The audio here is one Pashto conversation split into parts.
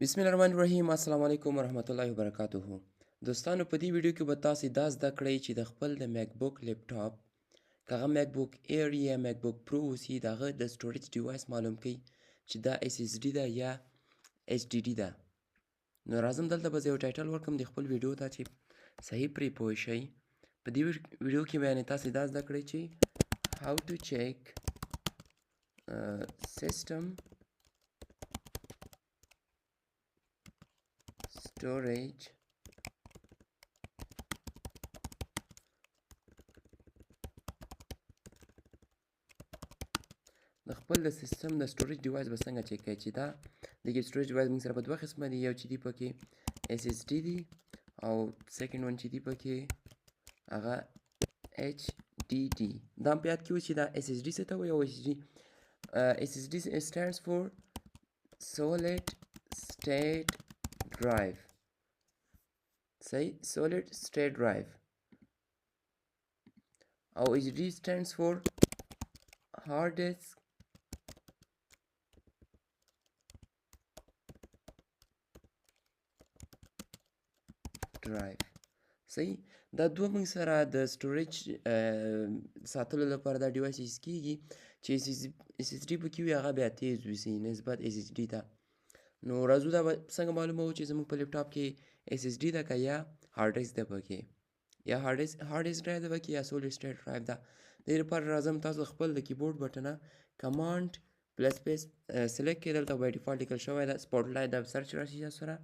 بسم الله الرحمن الرحیم. السلام علیکم ورحمت الله وبرکاتہ. دوستانو په دې ویډیو کې به تاسو دا زده کړئ چې د خپل د میک بک لیپټاپ کغه میک بک ایر یا میک بک پرو اوسي دغه د سټوریج ډیوایس معلوم کړئ چې دا اس اس ډي ده یا ایچ ډي ډي ده. نو راځم دلته به زه یو ټایټل ورکړم د خپل ویډیو ته چې صحیح پرې پوه شئ. په دې ویډیو کې به تاسو دا زده کړئ چې how to check system storage د خپل د سیستم د سټوریج ډیوایس به څنګه چک کوي چې دا د سټوریج ډیوایس موږ سره په دوه قسمه دي. یو چې دی پکې اس اس ډي دي او سیکنډ ون چې دی پکې هغه ایچ ډي ډي. دا په یاد کې و چې دا اس اس ډي څه ته وایي او ایچ ډي. اس اس ډي stands for solid state drive. صحیح solid state drive. او ایچ ډي stands for hard disk drive. صحیح دا دوه موږ سره د سټوریج ساتلو لپاره دا ډیوایس یوز کیږي چې اس اس ډي پکې وي هغه بیا تیز وي نسبت اس اس ډي ته. نو راځو دا څنګه معلومه و چې زموږ په لیپټاپ کې اس اس ډي ده که یا هارد ډیسک ده پکې یا هارد ډیسک ډرایو ده پکې یا سولید سټیټ ډرایو ده. د دې لپاره راځم تاسو خپل د کیبورډ بټنه کمانډ پلس سپیس سلیکټ کړئ. دلته بای ډیفالټ لیکل شوی ده سپاټ لایټ دا سرچ راشي سره.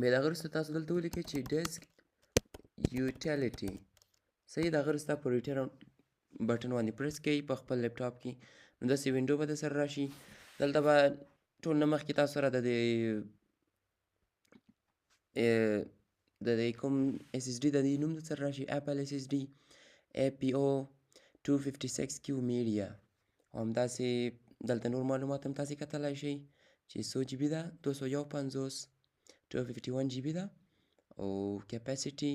بیا د هغه وروسته تاسو دلته ولیکئ چې ډیسک یوټیلیټي. صحیح د هغه وروسته په ریټرن بټن باندې پریس کوئ په خپل لیپټاپ کې. نو داسې وینډو به در سره راشي. دلته به ټول نه مخکې تاسو سره د دې کوم اس اس ډي د دې نوم در سره راشي اپل اس اس ډي APO 256 کیو میډیا. همداسې دلته نور معلومات هم تاسې کتلی شئ چې څو جی بي ده 251 251 جی بي ده او کیپاسټي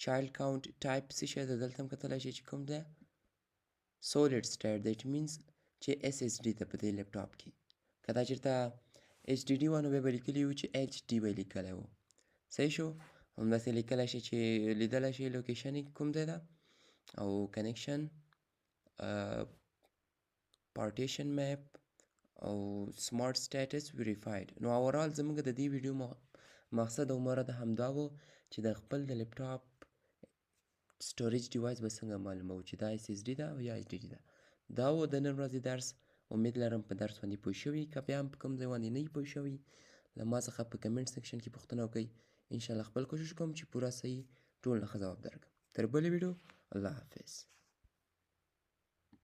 چایلډ کاونټ ټایپ څه شی ده دلته هم کتلی شئ چې کوم ده سولید سټیټ ده. اټ مینس چې اس اس ډي ده په دې لیپټاپ کې. که دا چېرته ایچ ډي ډي وه نو بیا به لیکلي وو چې ایچ ډي به لیکلی وو. صحیح شو. همداسې لیکلی شئ چې لیدلی شئ لوکیشن یې کوم ځای ده او کنیکشن پارټیشن میپ او سمارټ سټیټس ویریفاید. نو اورال زموږ د دې ویډیو مقصد او مراد همدا و چې د خپل د لیپټاپ سټوریج ډیوایس به څنګه معلوموو چې دا اس اس ډي ده او یا ایچ ډي ډي ده. دا و د نن ورځې درس. امید لرم په درس باندې پوه شوي. که بیا هم په کوم ځای باندې نه یې پوه شوي له ما څخه په کمنټ سیکشن کې پوښتنه وکړئ. انشاءالله خپل کوشش کوم چې پوره صحیح ټول نه ښه ځواب درکړم. تر بلې ویډیو الله حافظ.